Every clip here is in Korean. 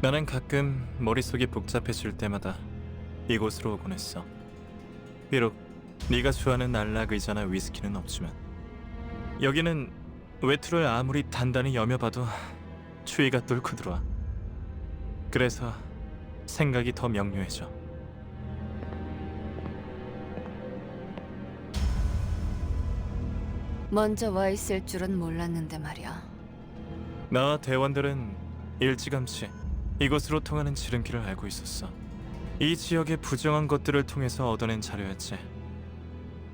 나는 가끔 머릿속이 복잡해질 때마다 이곳으로 오곤 했어. 비록 네가 좋아하는 안락 의자나 위스키는 없지만 여기는 외투를 아무리 단단히 여며봐도 추위가 뚫고 들어와. 그래서 생각이 더 명료해져. 먼저 와 있을 줄은 몰랐는데 말이야. 나와 대원들은 일찌감치 이곳으로 통하는 지름길을 알고 있었어. 이 지역의 부정한 것들을 통해서 얻어낸 자료였지.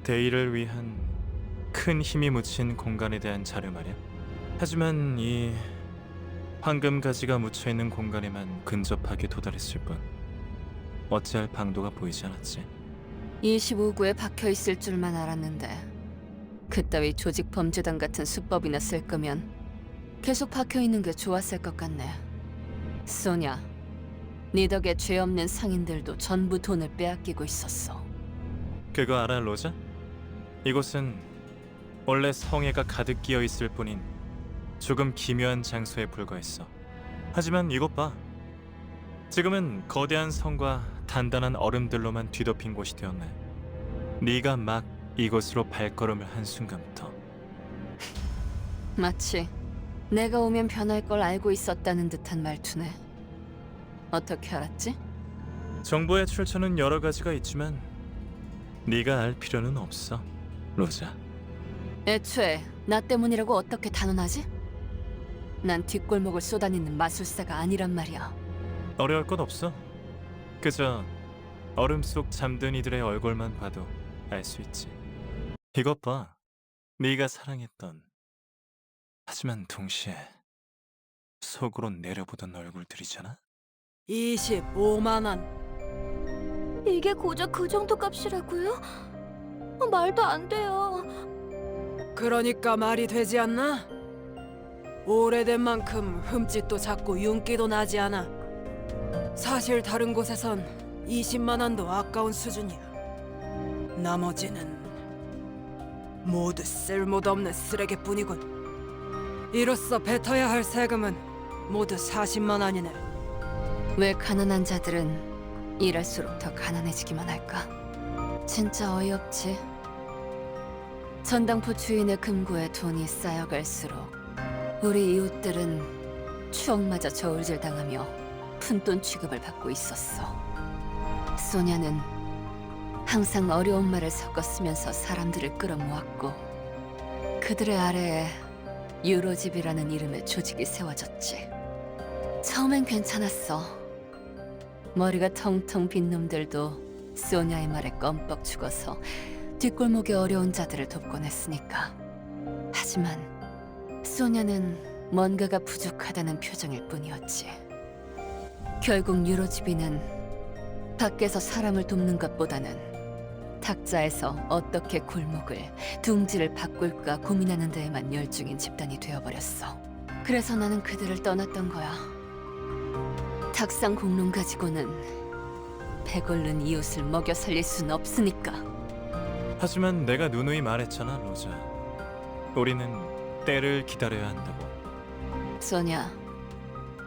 대의를 위한 큰 힘이 묻힌 공간에 대한 자료 말이야. 하지만 이 황금 가지가 묻혀 있는 공간에만 근접하게 도달했을 뿐 어찌할 방도가 보이지 않았지. 25구에 박혀 있을 줄만 알았는데 그따위 조직 범죄단 같은 수법이나 쓸 거면 계속 박혀 있는 게 좋았을 것 같네. 소냐, 네 덕에 죄 없는 상인들도 전부 돈을 빼앗기고 있었어. 그거 알아, 로자? 이곳은 원래 성애가 가득 끼어 있을 뿐인 조금 기묘한 장소에 불과했어. 하지만 이것 봐. 지금은 거대한 성과 단단한 얼음들로만 뒤덮인 곳이 되었네. 네가 막 이곳으로 발걸음을 한 순간부터. 마치 내가 오면 변할 걸 알고 있었다는 듯한 말투네. 어떻게 알았지? 정보의 출처는 여러 가지가 있지만 네가 알 필요는 없어, 로자. 애초에 나 때문이라고 어떻게 단언하지? 난 뒷골목을 쏘다니는 마술사가 아니란 말이야. 어려울 것 없어. 그저 얼음 속 잠든 이들의 얼굴만 봐도 알 수 있지. 이것 봐. 네가 사랑했던, 하지만 동시에 속으로 내려보던 얼굴들이잖아. 25만 원. 이게 고작 그 정도 값이라고요? 말도 안 돼요. 그러니까 말이 되지 않나? 오래된 만큼 흠집도 작고 윤기도 나지 않아. 사실 다른 곳에선 20만 원도 아까운 수준이야. 나머지는 모두 쓸모도 없는 쓰레기뿐이군. 이로써 뱉어야 할 세금은 모두 40만 원이네. 왜 가난한 자들은 일할수록 더 가난해지기만 할까? 진짜 어이없지. 전당포 주인의 금고에 돈이 쌓여갈수록 우리 이웃들은 추억마저 저울질당하며 푼돈 취급을 받고 있었어. 소냐는 항상 어려운 말을 섞어 쓰면서 사람들을 끌어모았고 그들의 아래에 유로집이라는 이름의 조직이 세워졌지. 처음엔 괜찮았어. 머리가 텅텅 빈 놈들도 소냐의 말에 껌뻑 죽어서 뒷골목의 어려운 자들을 돕곤 했으니까. 하지만 소냐는 뭔가가 부족하다는 표정일 뿐이었지. 결국 유로집이는 밖에서 사람을 돕는 것보다는 탁자에서 어떻게 골목을, 둥지를 바꿀까 고민하는 데에만 열중인 집단이 되어버렸어. 그래서 나는 그들을 떠났던 거야. 탁상 공론 가지고는 배골른 이웃을 먹여 살릴 순 없으니까. 하지만 내가 누누이 말했잖아, 로자. 우리는 때를 기다려야 한다고. 소냐,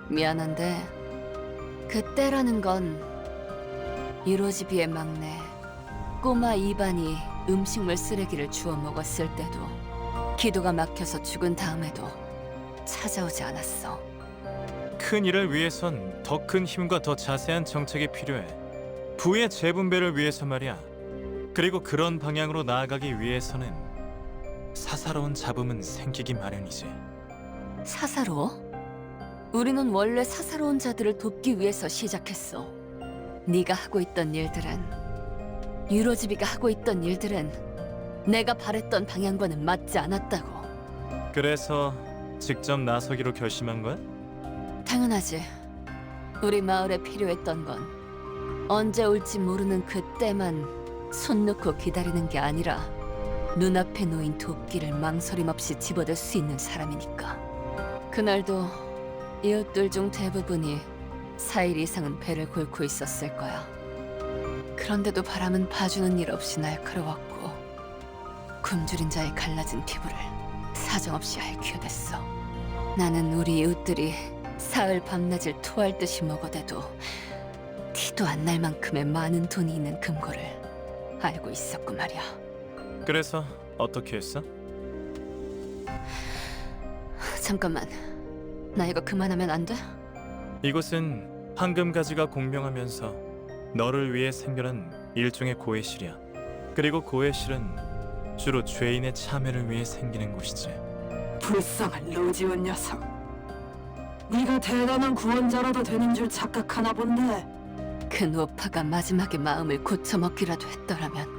미안한데 그 때라는 건 유로지비의 막내 꼬마 이반이 음식물 쓰레기를 주워 먹었을 때도 기도가 막혀서 죽은 다음에도 찾아오지 않았어. 큰 일을 위해선 더 큰 힘과 더 자세한 정책이 필요해. 부의 재분배를 위해서 말이야. 그리고 그런 방향으로 나아가기 위해서는 사사로운 잡음은 생기기 마련이지. 사사로워? 우리는 원래 사사로운 자들을 돕기 위해서 시작했어. 네가 하고 있던 일들은, 유로지비가 하고 있던 일들은 내가 바랬던 방향과는 맞지 않았다고. 그래서 직접 나서기로 결심한 거야? 당연하지. 우리 마을에 필요했던 건 언제 올지 모르는 그때만 손 놓고 기다리는 게 아니라 눈앞에 놓인 도끼를 망설임 없이 집어들 수 있는 사람이니까. 그날도 이웃들 중 대부분이 4일 이상은 배를 곪고 있었을 거야. 그런데도 바람은 봐주는 일 없이 날카로웠고 굶주린 자의 갈라진 피부를 사정없이 핥혀댔어. 나는 우리 이웃들이 사흘 밤낮을 토할 듯이 먹어대도 티도 안 날 만큼의 많은 돈이 있는 금고를 알고 있었고 말이야. 그래서 어떻게 했어? 잠깐만, 나 이거 그만하면 안 돼? 이곳은 황금가지가 공명하면서 너를 위해 생겨난 일종의 고해실이야. 그리고 고해실은 주로 죄인의 참회를 위해 생기는 곳이지. 불쌍한 로지온 녀석. 네가 대단한 구원자라도 되는 줄 착각하나 본데. 그 노파가 마지막에 마음을 고쳐먹기라도 했더라면.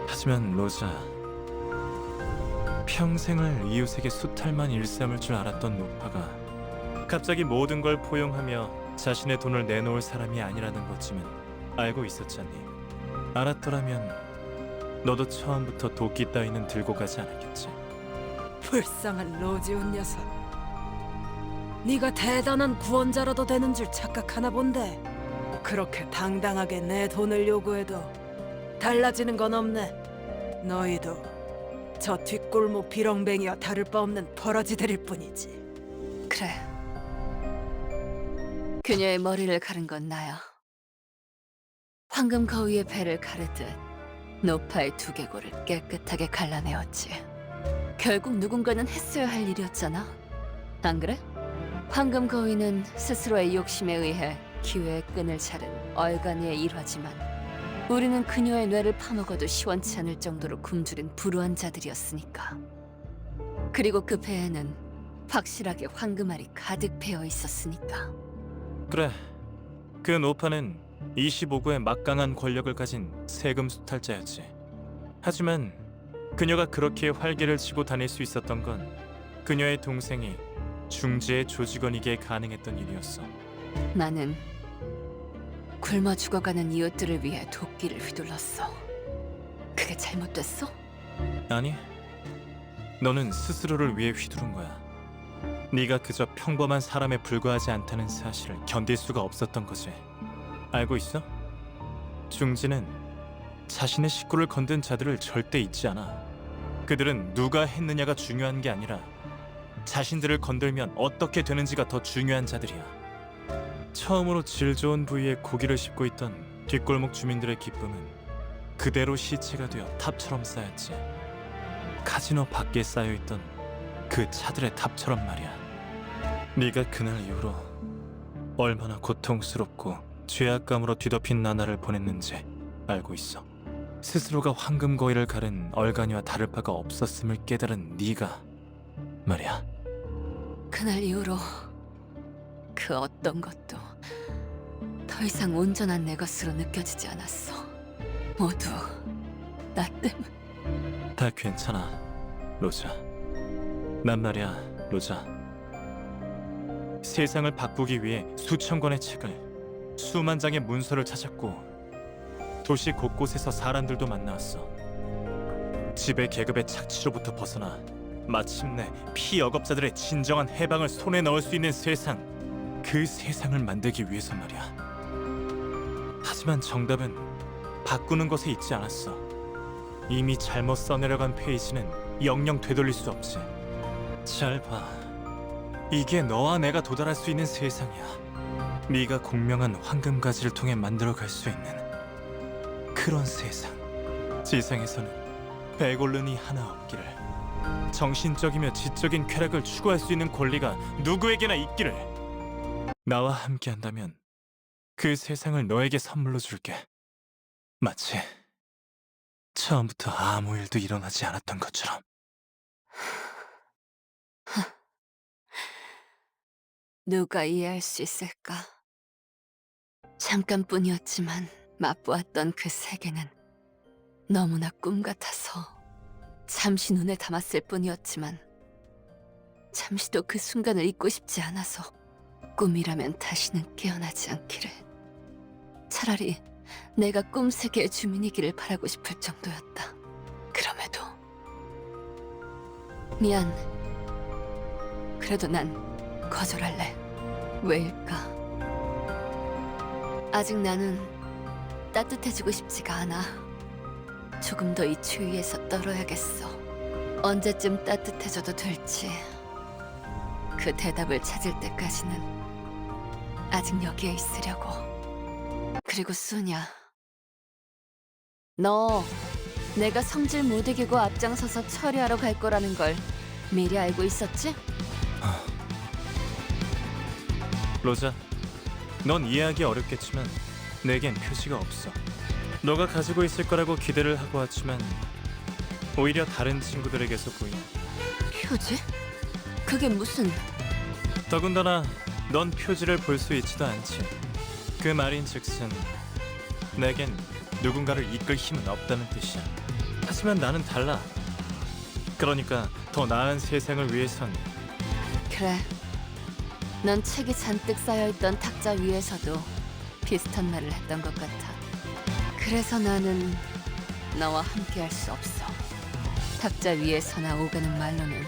하지만 로자, 평생을 이웃에게 수탈만 일삼을 줄 알았던 노파가 갑자기 모든 걸 포용하며 자신의 돈을 내놓을 사람이 아니라는 것쯤은 알고 있었잖니. 알았더라면 너도 처음부터 도끼 따위는 들고 가지 않았겠지. 불쌍한 로지온 녀석. 네가 대단한 구원자라도 되는 줄 착각하나 본데. 그렇게 당당하게 내 돈을 요구해도 달라지는 건 없네. 너희도 저 뒷골목 비렁뱅이와 다를 바 없는 버러지들일 뿐이지. 그래. 그녀의 머리를 가른 건 나야. 황금 거위의 배를 가르듯 노파의 두개골을 깨끗하게 갈라내었지. 결국 누군가는 했어야 할 일이었잖아. 안 그래? 황금 거위는 스스로의 욕심에 의해 기회의 끈을 자른 얼간이의 일화지만 우리는 그녀의 뇌를 파먹어도 시원치 않을 정도로 굶주린 불우한 자들이었으니까. 그리고 그 배에는 확실하게 황금알이 가득 배어 있었으니까. 그래, 그 노파는 25구의 막강한 권력을 가진 세금 수탈자였지. 하지만 그녀가 그렇게 활개를 치고 다닐 수 있었던 건 그녀의 동생이 중지의 조직원이기에 가능했던 일이었어. 나는 굶어 죽어가는 이웃들을 위해 도끼를 휘둘렀어. 그게 잘못됐어? 아니, 너는 스스로를 위해 휘두른 거야. 네가 그저 평범한 사람에 불과하지 않다는 사실을 견딜 수가 없었던 거지. 알고 있어? 중지는 자신의 식구를 건든 자들을 절대 잊지 않아. 그들은 누가 했느냐가 중요한 게 아니라 자신들을 건들면 어떻게 되는지가 더 중요한 자들이야. 처음으로 질 좋은 부위에 고기를 씹고 있던 뒷골목 주민들의 기쁨은 그대로 시체가 되어 탑처럼 쌓였지. 카지노 밖에 쌓여있던 그 차들의 탑처럼 말이야. 네가 그날 이후로 얼마나 고통스럽고 죄악감으로 뒤덮인 나날을 보냈는지 알고 있어. 스스로가 황금 거위를 가른 얼간이와 다를 바가 없었음을 깨달은 네가 말이야. 그날 이후로 그 어떤 것도 더 이상 온전한 내 것으로 느껴지지 않았어. 모두 나 때문. 다 괜찮아, 로자. 난 말이야, 로자. 세상을 바꾸기 위해 수천 권의 책을, 수만 장의 문서를 찾았고 도시 곳곳에서 사람들도 만나왔어. 지배 계급의 착취로부터 벗어나 마침내 피역업자들의 진정한 해방을 손에 넣을 수 있는 세상, 그 세상을 만들기 위해서 말이야. 하지만 정답은 바꾸는 것에 있지 않았어. 이미 잘못 써내려간 페이지는 영영 되돌릴 수 없지. 잘 봐. 이게 너와 내가 도달할 수 있는 세상이야. 네가 공명한 황금가지를 통해 만들어갈 수 있는 그런 세상. 지상에서는 백올른이 하나 없기를, 정신적이며 지적인 쾌락을 추구할 수 있는 권리가 누구에게나 있기를. 나와 함께한다면 그 세상을 너에게 선물로 줄게. 마치 처음부터 아무 일도 일어나지 않았던 것처럼. 누가 이해할 수 있을까? 잠깐뿐이었지만 맛보았던 그 세계는 너무나 꿈 같아서 잠시 눈에 담았을 뿐이었지만 잠시도 그 순간을 잊고 싶지 않아서 꿈이라면 다시는 깨어나지 않기를, 차라리 내가 꿈 세계의 주민이기를 바라고 싶을 정도였다. 그럼에도 미안. 그래도 난 거절할래. 왜일까? 아직 나는 따뜻해지고 싶지가 않아. 조금 더 이 추위에서 떨어야겠어. 언제쯤 따뜻해져도 될지 그 대답을 찾을 때까지는 아직 여기에 있으려고. 그리고 수냐, 너 내가 성질 못 이기고 앞장서서 처리하러 갈 거라는 걸 미리 알고 있었지? 로자, 넌 이해하기 어렵겠지만 내겐 표지가 없어. 너가 가지고 있을 거라고 기대를 하고 왔지만 오히려 다른 친구들에게서 보이는. 표지? 그게 무슨... 더군다나 넌 표지를 볼 수 있지도 않지. 그 말인즉슨 내겐 누군가를 이끌 힘은 없다는 뜻이야. 하지만 나는 달라. 그러니까 더 나은 세상을 위해선 그래, 넌 책이 잔뜩 쌓여있던 탁자 위에서도 비슷한 말을 했던 것 같아. 그래서 나는 너와 함께할 수 없어. 탁자 위에서나 오가는 말로는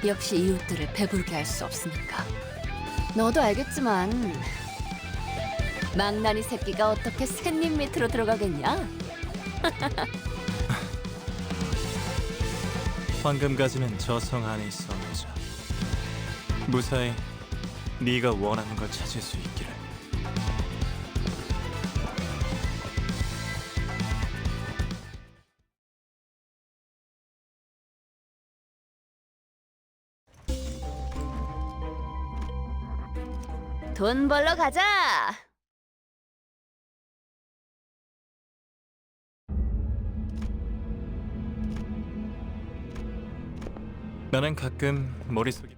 역시 이웃들을 배부르게 할 수 없으니까. 너도 알겠지만 망나니 새끼가 어떻게 샌잎 밑으로 들어가겠냐? 황금가지는 저 성 안에 있어, 로자. 무사히 네가 원하는 걸 찾을 수 있기를. 돈 벌러 가자! 나는 가끔 머릿속이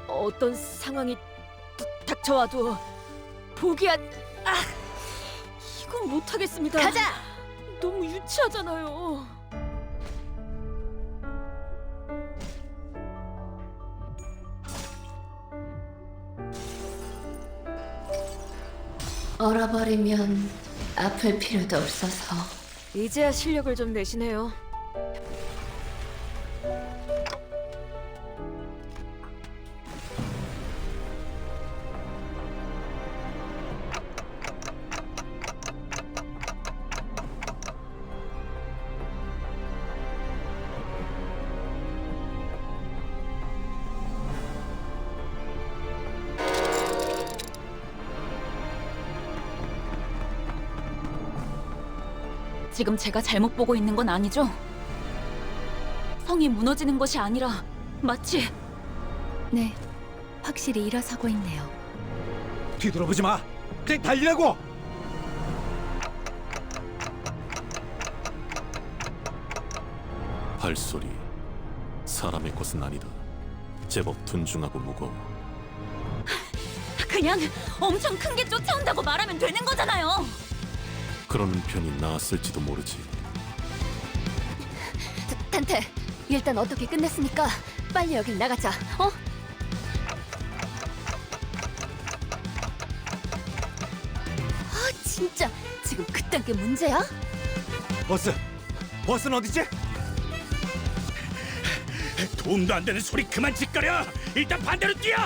어떤 상황이 닥쳐와도 포기한... 아! 이건 못하겠습니다. 가자! 너무 유치하잖아요. 얼어버리면 아플 필요도 없어서. 이제야 실력을 좀 내시네요. 지금 제가 잘못 보고 있는 건 아니죠? 성이 무너지는 것이 아니라 마치... 네, 확실히 일어서고 있네요. 뒤돌아보지 마. 그냥 달리라고. 발소리, 사람의 것은 아니다. 제법 둔중하고 무거워. 그냥 엄청 큰 게 쫓아온다고 말하면 되는 거잖아요. 그러는 편이 나았을지도 모르지. 탄테, 일단 어떻게 끝냈으니까 빨리 여길 나가자. 어? 아, 진짜 지금 그딴 게 문제야? 버스는 어디지? 도움도 안 되는 소리 그만 짓거려. 일단 반대로 뛰어.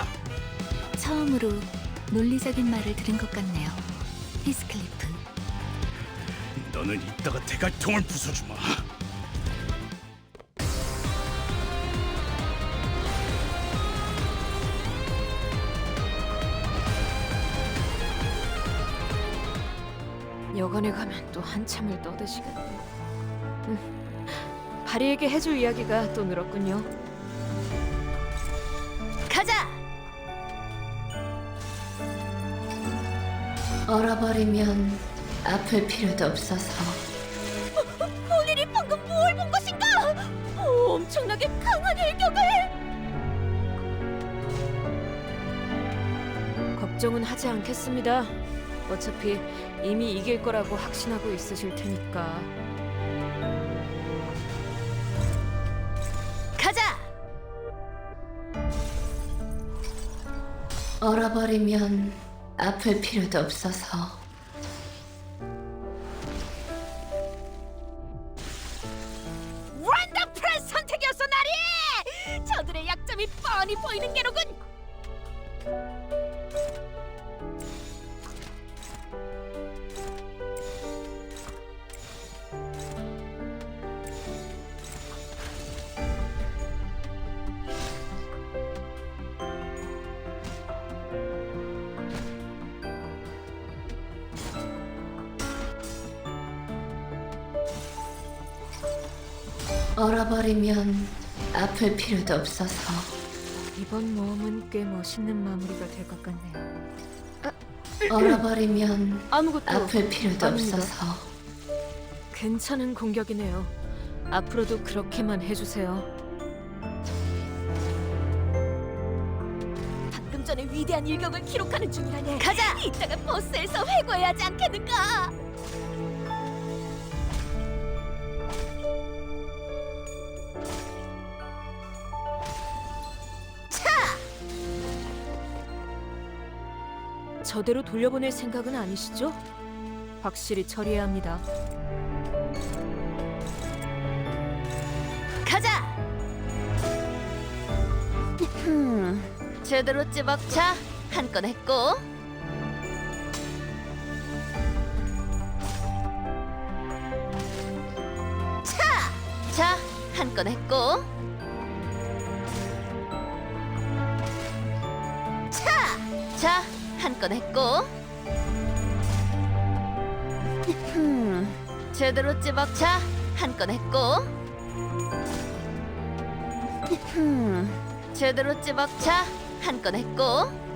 처음으로 논리적인 말을 들은 것 같네요. 히스클리프. 너는 이따가 대갈통을 부숴주마. 여관에 가면 또 한참을 떠드시겠네. 바리에게 해줄 이야기가 또 늘었군요. 가자! 얼어버리면 아플 필요도 없어서. 오늘이 방금 뭘 본 것인가? 엄청나게 강한 일격을! 걱정은 하지 않겠습니다. 어차피 이미 이길 거라고 확신하고 있으실 테니까. 가자! 얼어버리면 아플 필요도 없어서. 원더풀한 선택이었어, 나리! 저들의 약점이 뻔히 보이는 게로군! 얼어버리면 아플 필요도 없어서. 이번 모험은 꽤 멋있는 마무리가 될 것 같네요. 얼어버리면 아무것도 아플 필요도 아닙니다. 없어서. 괜찮은 공격이네요. 앞으로도 그렇게만 해주세요. 방금 전에 위대한 일격을 기록하는 중이라네. 가자. 이따가 버스에서 회고해야 하지 않겠는가? 저대로 돌려보낼 생각은 아니시죠? 확실히 처리해야 합니다. 가자. 제대로 찌벅차 한 건 했고. 자, 한 건 했고. 자, 한 건 했고. 제대로 찌벅차 한 건 했고. 제대로 찌벅차 한 건 했고.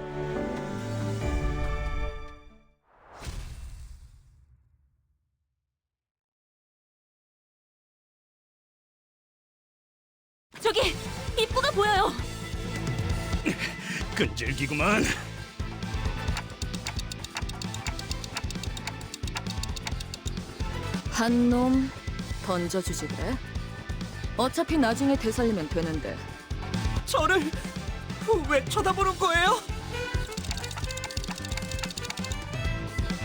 저기 입구가 보여요. 끈질기구만. 한 놈 던져주지 그래? 어차피 나중에 되살리면 되는데. 저를 왜 쳐다보는 거예요?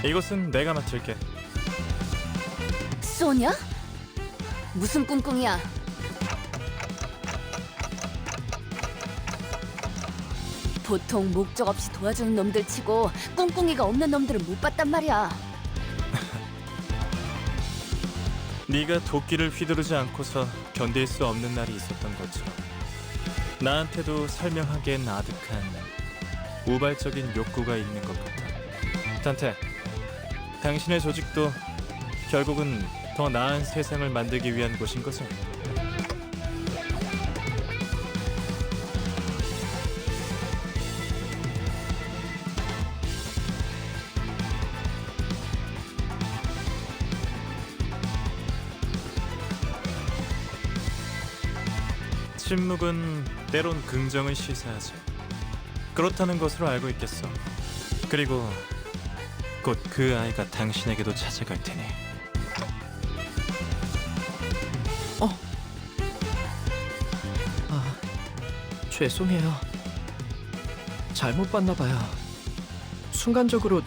이곳은 내가 맡을게. 소냐? 무슨 꿍꿍이야? 보통 목적 없이 도와주는 놈들 치고 꿍꿍이가 없는 놈들은 못 봤단 말이야. 네가 도끼를 휘두르지 않고서 견딜 수 없는 날이 있었던 것처럼 나한테도 설명하기엔 아득한 우발적인 욕구가 있는 것 같아. 단테, 당신의 조직도 결국은 더 나은 세상을 만들기 위한 곳인 거죠? 침묵은 때론 긍정을 시사하지. 그렇다는 것으로 알고 있겠어. 그리고 곧 그 아이가 당신에게도 찾아갈 테니. 죄송해요. 잘못 봤나 봐요. 순간적으로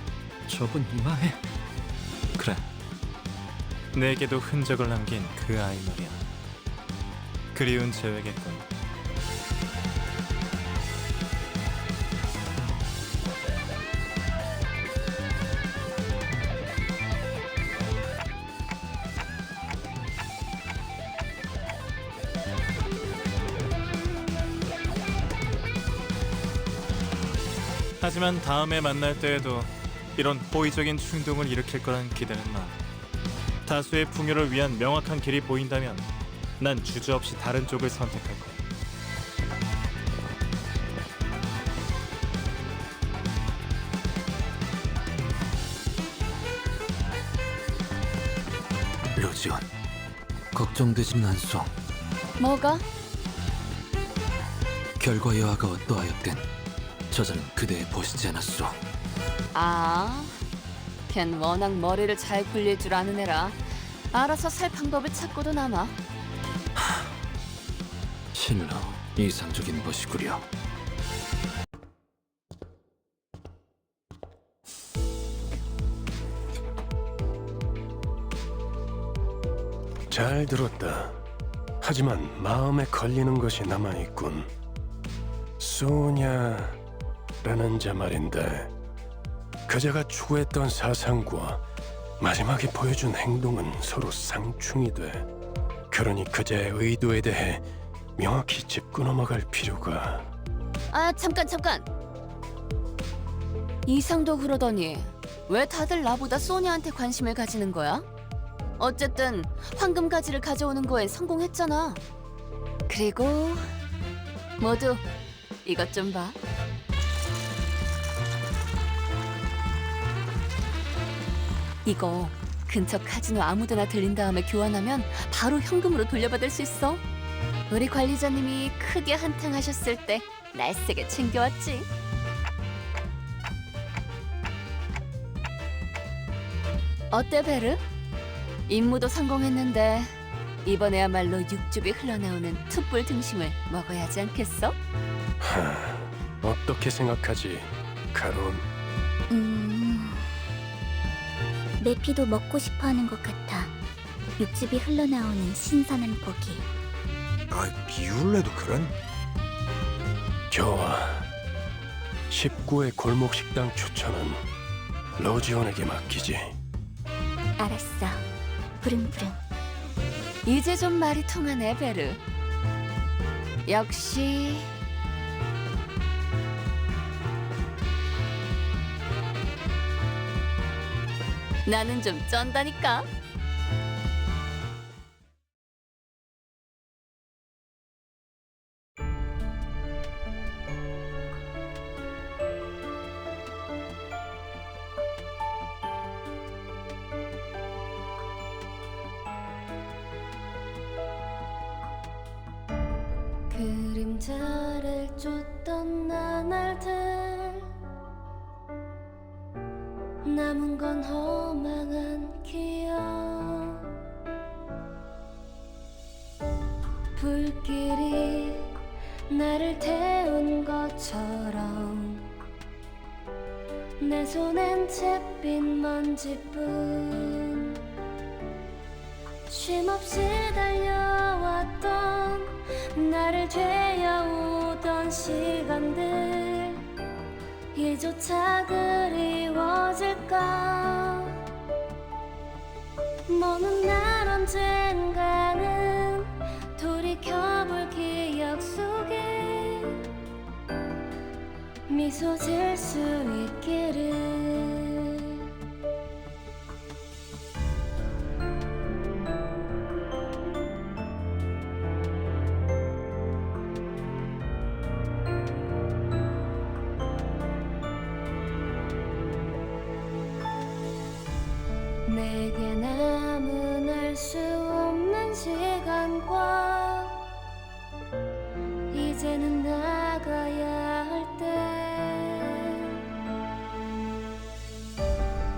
저분 이마에 그래, 내게도 흔적을 남긴 그 아이 말이야. 그리운 재회겠군. 하지만 다음에 만날 때에도 이런 호의적인 충동을 일으킬 거란 기대는 마. 다수의 풍요를 위한 명확한 길이 보인다면 난 주저없이 다른 쪽을 선택할 거야. 로지온, 걱정되지는 않소. 뭐가? 결과 여하가 어떠하였든 저자는 그대에 보시지 않았소. 아, 걘 워낙 머리를 잘 굴릴 줄 아는 애라 알아서 살 방법을 찾고도 남아. 실로 이상적인 것이구려. 잘 들었다. 하지만 마음에 걸리는 것이 남아있군. 소냐라는 자 말인데 그자가 추구했던 사상과 마지막에 보여준 행동은 서로 상충이 돼. 그러니 그자의 의도에 대해 명확히 짚고 넘어갈 필요가. 아, 잠깐. 이상도 그러더니 왜 다들 나보다 소냐한테 관심을 가지는 거야? 어쨌든 황금 가지를 가져오는 거에 성공했잖아. 그리고 모두 이것 좀 봐. 이거 근처 카지노 아무데나 들린 다음에 교환하면 바로 현금으로 돌려받을 수 있어. 우리 관리자님이 크게 한탕하셨을 때 날쌔게 챙겨왔지. 어때 베르? 임무도 성공했는데 이번에야말로 육즙이 흘러나오는 툭불 등심을 먹어야 하지 않겠어? 어떻게 생각하지, 카론? 내 피도 먹고 싶어하는 것 같아. 육즙이 흘러나오는 신선한 고기. 비울래도 그런? 좋아. 19회 골목 식당 추천은 로지온에게 맡기지. 알았어. 부릉부릉. 이제 좀 말이 통하네 베르. 역시 나는 좀 쩐다니까. 그림자를 쫓던 나날들 남은 건 허망한 기억. 불길이 나를 태운 것처럼 내 손엔 잿빛 먼지뿐. 쉼없이 달려왔던 나를 죄어오던 시간들 이조차 그리워질까. 먼 날 언젠가는 돌이켜볼 기억 속에 미소 지을 수 있기를. 내게 남은 알 수 없는 시간과 이제는 나가야 할 때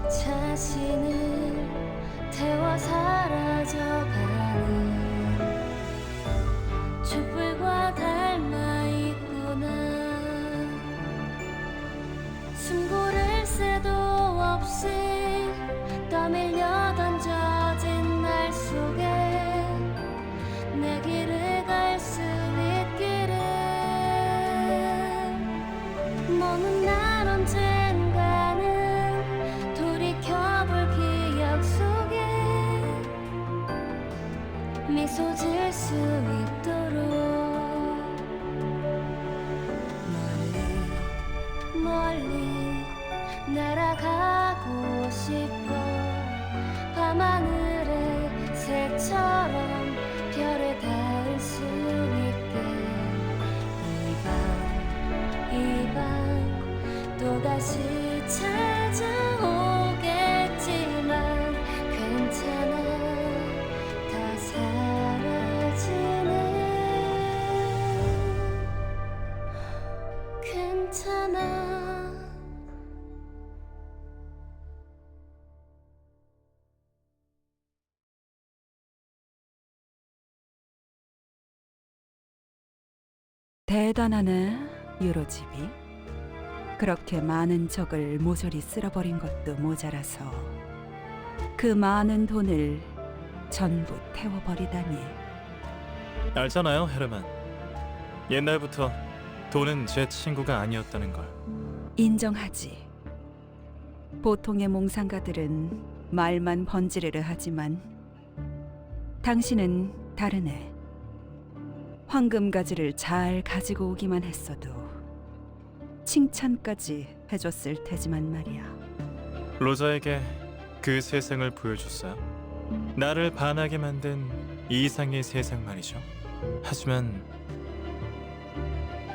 자신을 태워 사라져가는 촛불과 닮아 있구나. 숨 고를 새도 없이 떠밀려 던져진 날 속에 내 길을 갈 수 있기를. 먼 날 언젠가는 돌이켜볼 기억 속에 미소 지을 수 있도록 멀리 멀리 날아가고 싶어. 밤하늘의 새처럼 별에 닿을 수 있게 이 밤 또다시 찾아오겠지만 괜찮아. 다 사라지네. 괜찮아. 대단하네, 유로집이. 그렇게 많은 적을 모조리 쓸어버린 것도 모자라서 그 많은 돈을 전부 태워버리다니. 알잖아요, 헤르만. 옛날부터 돈은 제 친구가 아니었다는 걸. 인정하지. 보통의 몽상가들은 말만 번지르르 하지만 당신은 다르네. 황금가지를 잘 가지고 오기만 했어도 칭찬까지 해줬을 테지만 말이야. 로자에게 그 세상을 보여줬어요. 나를 반하게 만든 이상의 세상 말이죠. 하지만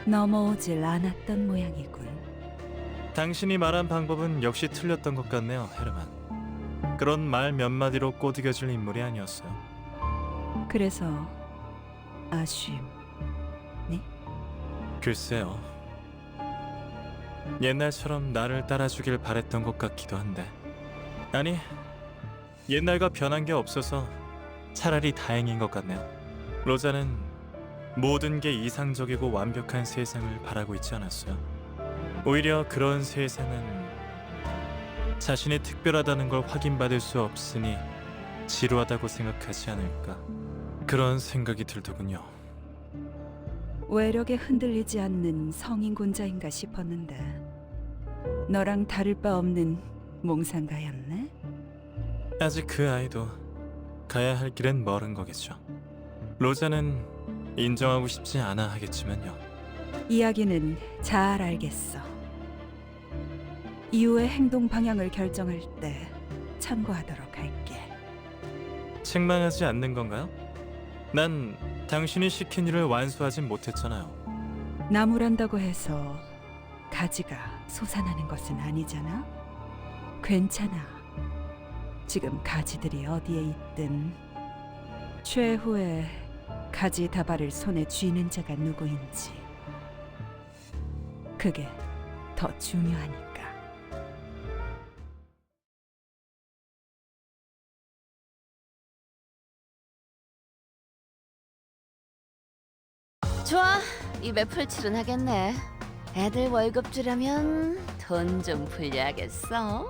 넘어오질 않았던 모양이군. 당신이 말한 방법은 역시 틀렸던 것 같네요, 헤르만. 그런 말 몇 마디로 꼬드겨질 인물이 아니었어요. 그래서 아쉬움. 글쎄요. 옛날처럼 나를 따라주길 바랬던 것 같기도 한데. 아니, 옛날과 변한 게 없어서 차라리 다행인 것 같네요. 로자는 모든 게 이상적이고 완벽한 세상을 바라고 있지 않았어요. 오히려 그런 세상은 자신이 특별하다는 걸 확인받을 수 없으니 지루하다고 생각하지 않을까. 그런 생각이 들더군요. 외력에 흔들리지 않는 성인군자인가 싶었는데 너랑 다를 바 없는 몽상가였네? 아직 그 아이도 가야 할 길은 멀은 거겠죠. 로자는 인정하고 싶지 않아 하겠지만요. 이야기는 잘 알겠어. 이후의 행동 방향을 결정할 때 참고하도록 할게. 책망하지 않는 건가요? 난 당신이 시킨 일을 완수하진 못했잖아요. 나무란다고 해서 가지가 솟아나는 것은 아니잖아. 괜찮아. 지금 가지들이 어디에 있든 최후의 가지 다발을 손에 쥐는 자가 누구인지 그게 더 중요하니까. 좋아, 입에 풀칠은 하겠네. 애들 월급 주려면 돈 좀 불려야겠어.